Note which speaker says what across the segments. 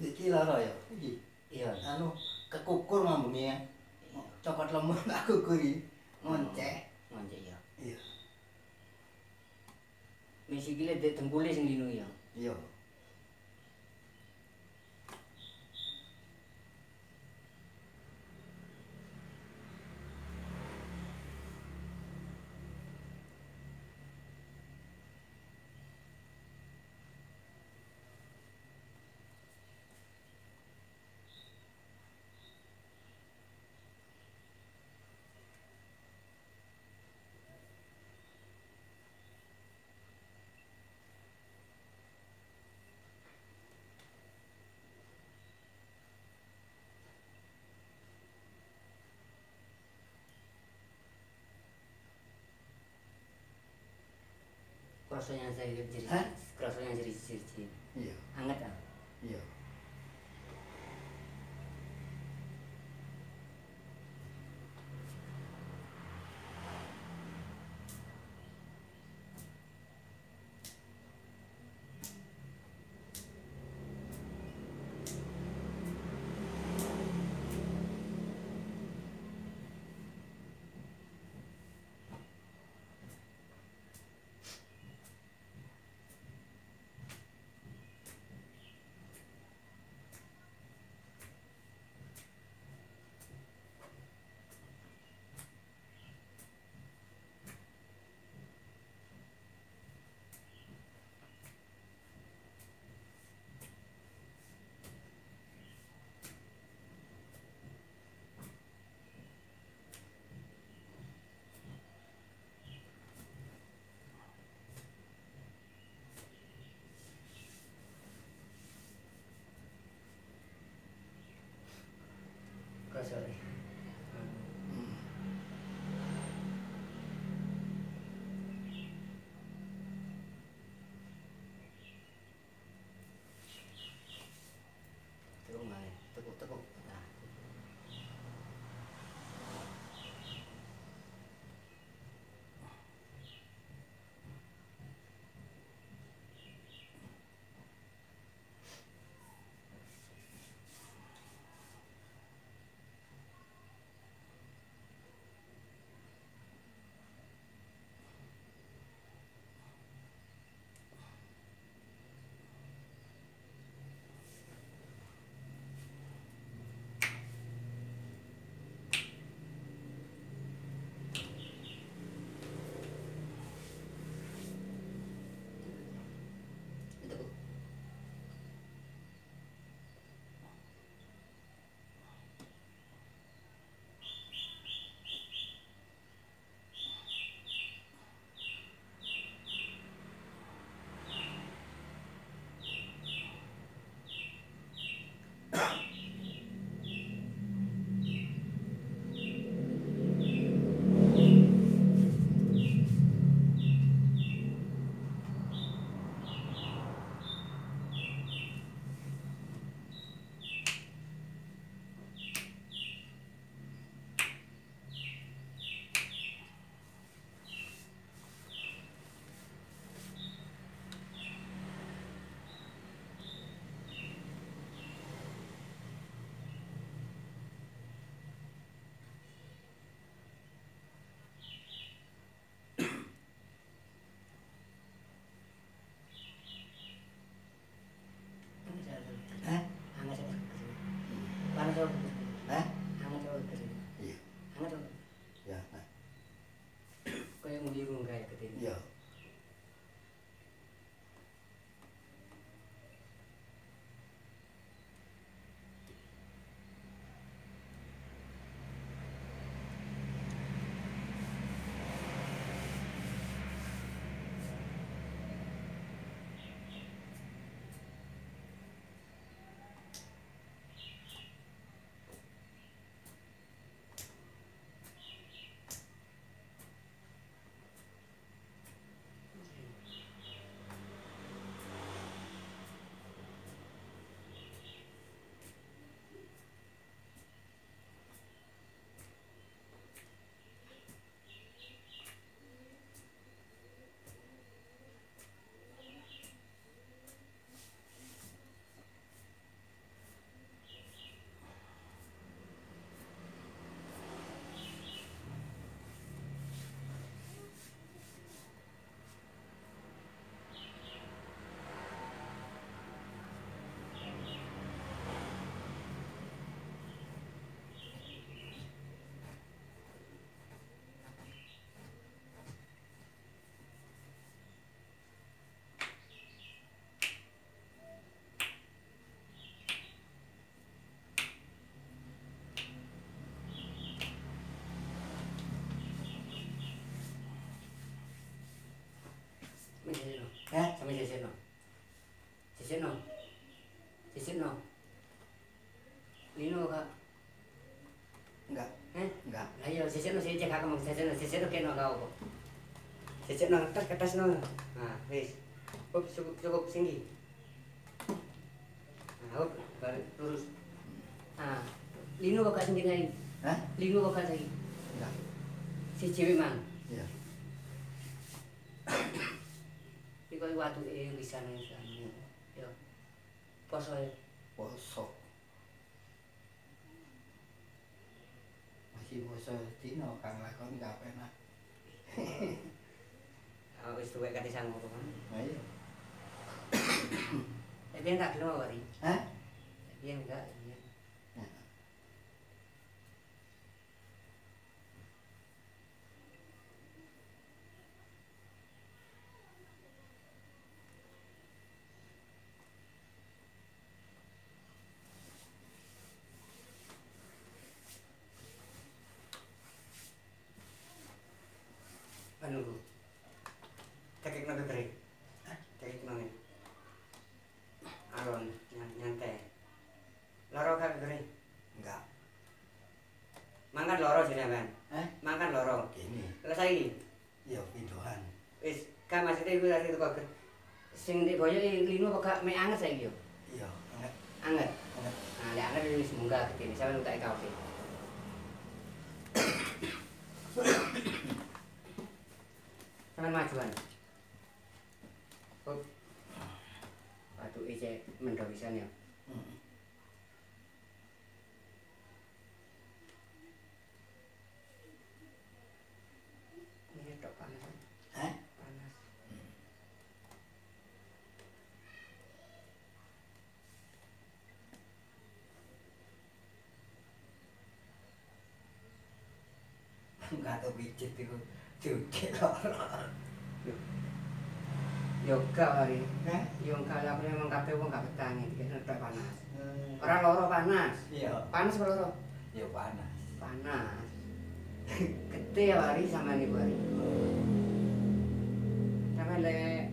Speaker 1: Iki lara ya. Iki.
Speaker 2: Iya.
Speaker 1: Anu kekukur ngambungnya. Cokot lemon aku kuri. Ngonceh.
Speaker 2: Ngonceh ya.
Speaker 1: Iya.
Speaker 2: Misi gile dek tengkule sing linu ya.
Speaker 1: Iya.
Speaker 2: Krosonya saya jadi.
Speaker 1: Hah?
Speaker 2: Krosonya jadi.
Speaker 1: Iya.
Speaker 2: Hangat ah.
Speaker 1: Iya.
Speaker 2: Kroso. Tekuk mana? Tekuk. Nah. Tekuk.
Speaker 1: Hah?
Speaker 2: Hangat saya. Panas saya.
Speaker 1: Hah?
Speaker 2: Hangat saya.
Speaker 1: Iya.
Speaker 2: Hangat saya.
Speaker 1: Ya. Nah.
Speaker 2: Kayak mau dirung kayak ketemu.
Speaker 1: Iya.
Speaker 2: Sisipno. Lino kak.
Speaker 1: Enggak. Enggak.
Speaker 2: Lah iya sisipno sih cek aku mau sisipno kena kau kok. Sisipno ngetes ketesno. Nah, wis. Cukup tinggi. Nah, balik lurus. Ah, Lino kok gak tinggi lagi.
Speaker 1: Hah?
Speaker 2: Lino kok gak tinggi.
Speaker 1: Enggak.
Speaker 2: Si cewek mang.
Speaker 1: Iya.
Speaker 2: Iku watu bisa nih kan. Yo. Poso ya.
Speaker 1: Poso. Masih poso dino kang lakon gak penak.
Speaker 2: Ah wis tuwek kate sangu to kan.
Speaker 1: Ayo.
Speaker 2: Biyen tak gelem wari.
Speaker 1: Hah?
Speaker 2: Biyen enggak. Menunggu. Cekik nang kering. Cekik nang. Alon nyantai. Loro gak kering.
Speaker 1: Enggak.
Speaker 2: Mangkat loro jenengan. Mangkat loro.
Speaker 1: Gini.
Speaker 2: Lah saiki.
Speaker 1: Ya pindohan.
Speaker 2: Wis kan maksudnya iku tadi kok sing ndek boyo Lino kok gak mek anget saiki yo.
Speaker 1: Iya, anget.
Speaker 2: Anget.
Speaker 1: Anget.
Speaker 2: Nah, lek anget wis munggah ketene sampeyan utak kaosi. Sampeyan majuan. Hop. Patuke cek mendho pisan ya.
Speaker 1: Heeh.
Speaker 2: Ini tok panas.
Speaker 1: Hah?
Speaker 2: Panas.
Speaker 1: Enggak tau pijit iku. Judek loro.
Speaker 2: Yo gak hari.
Speaker 1: Hah?
Speaker 2: Yo gak aku memang kabeh wong gak betah iki tok panas. Ora loro panas.
Speaker 1: Iya.
Speaker 2: Panas apa loro?
Speaker 1: Ya panas.
Speaker 2: Panas. Gede ya hari sama nih hari. Sama le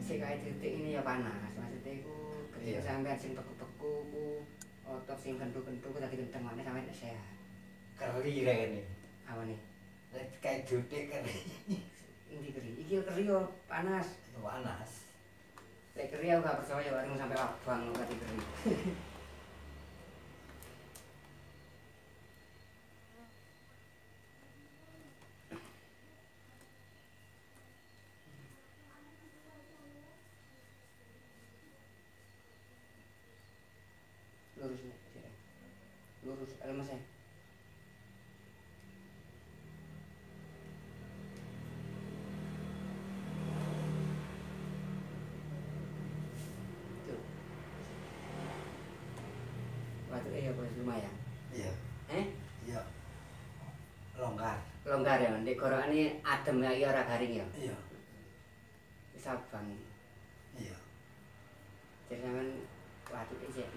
Speaker 2: si kaya titik ini ya panas. Maksudnya itu ketika sampai sing beku-beku ku otot sing kentu-kentu ku tadi kenceng mana sampai sehat.
Speaker 1: Keri rene.
Speaker 2: Apa nih?
Speaker 1: Kayak judek keri.
Speaker 2: Ini keri. Iki keri yo panas.
Speaker 1: Panas.
Speaker 2: Lek keri aku gak percaya bareng sampai abang tadi keri. Lurus nih, lurus, lemes ya. Tuh. Waktu ya bos lumayan.
Speaker 1: Iya. Iya. Longgar.
Speaker 2: Longgar ya, di gorokane adem ya, ora garing ya.
Speaker 1: Iya.
Speaker 2: Wis abang.
Speaker 1: Iya.
Speaker 2: Jadi sampean waktu iki cek.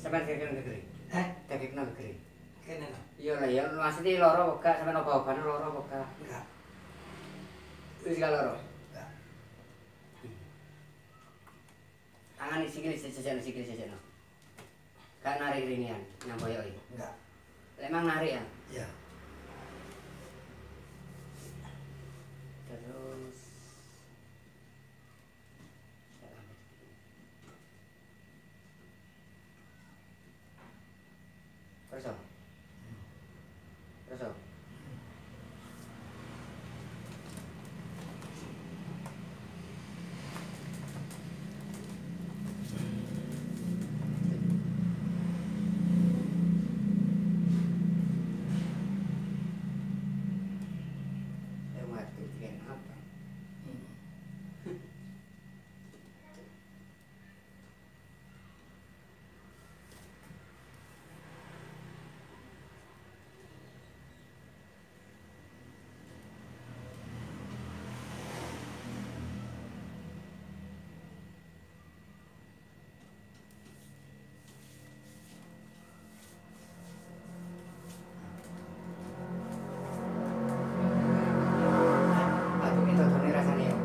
Speaker 2: Sampai kekek negeri. Kekek negeri.
Speaker 1: Kene.
Speaker 2: Iya lah ya, maksudnya loro gak sampean obat-obatan loro gak?
Speaker 1: Enggak.
Speaker 2: Wis gak loro.
Speaker 1: Enggak.
Speaker 2: Tangan sikil sesekno. Gak narik rinian, nyamboyoki.
Speaker 1: Enggak.
Speaker 2: Emang narik ya?
Speaker 1: Iya.
Speaker 2: Terus Terus. Apa? Aduh, itu tuh rasanya ya.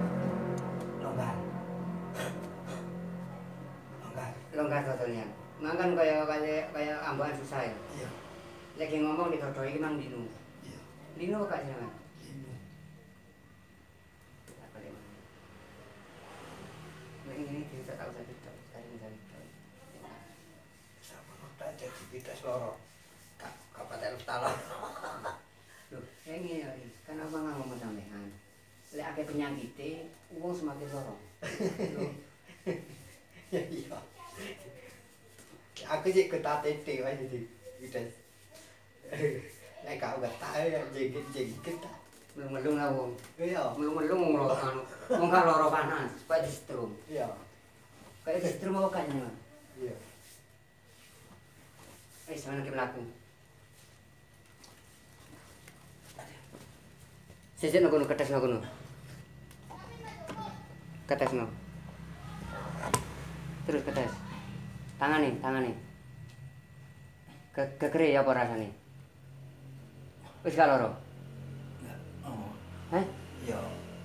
Speaker 1: Longgar. Longgar.
Speaker 2: Longgar totalnya. Makan kaya ambakan susah ya.
Speaker 1: Iya.
Speaker 2: Lagi ngomong ditodo iki mang dino.
Speaker 1: Iya.
Speaker 2: Dino kok jenengan?
Speaker 1: Ini.
Speaker 2: Apa dia? Nah, ini tidak tahu saya tidak cari.
Speaker 1: Sama nota jadi kita loro. Kabupaten Utara.
Speaker 2: Loh, ini ya, kan abang ngomong sampean. Lek akeh penyakite, wong semakin loro. Loh,
Speaker 1: Ya iya. Aku sih ketate wae jadi kita. Nek kau gak tahu ya jengit-jengit.
Speaker 2: melung-melung lah wong.
Speaker 1: Iya.
Speaker 2: Melung-melung loro anu. Wong kan loro panas, supaya disetrum.
Speaker 1: Iya.
Speaker 2: Kayak disetrum apa kan jenengan?
Speaker 1: Iya.
Speaker 2: Sampeyan iki mlaku. Sesuk kono ketesno kono. Ketesno. Terus ketes. Tangane. Gegere ya apa rasane? Wis gak loro?
Speaker 1: Enggak. Oh.
Speaker 2: Heh?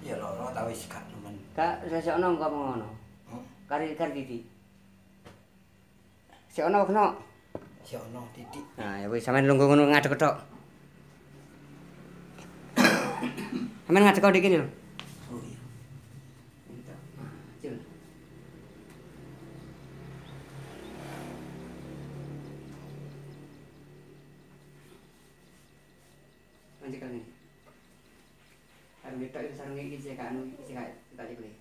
Speaker 1: Ya loro ta wis gak nemen.
Speaker 2: Gak sesekno kok ngono. Kari titik. Sekono kena.
Speaker 1: Si ono titik.
Speaker 2: Nah, ya wis sampean lungguh ngono ngadeg tok. Sampeyan ngadeg kok iki lho.
Speaker 1: Oh iya.
Speaker 2: Entuk. Cil. Lanjut kali ini. Sarung itu sarung iki sik gak anu sik gak tak iki.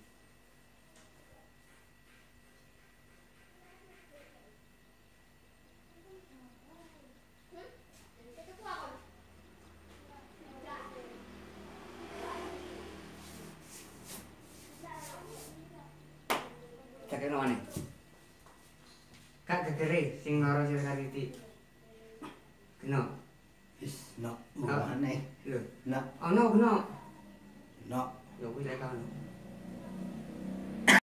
Speaker 2: Cakene mana? Kak gegere sing loro sing kariti. Kena.
Speaker 1: Wis nok mulane.
Speaker 2: Lho,
Speaker 1: Nok.
Speaker 2: ana kena.
Speaker 1: Nok.
Speaker 2: Ya kuwi lek kan.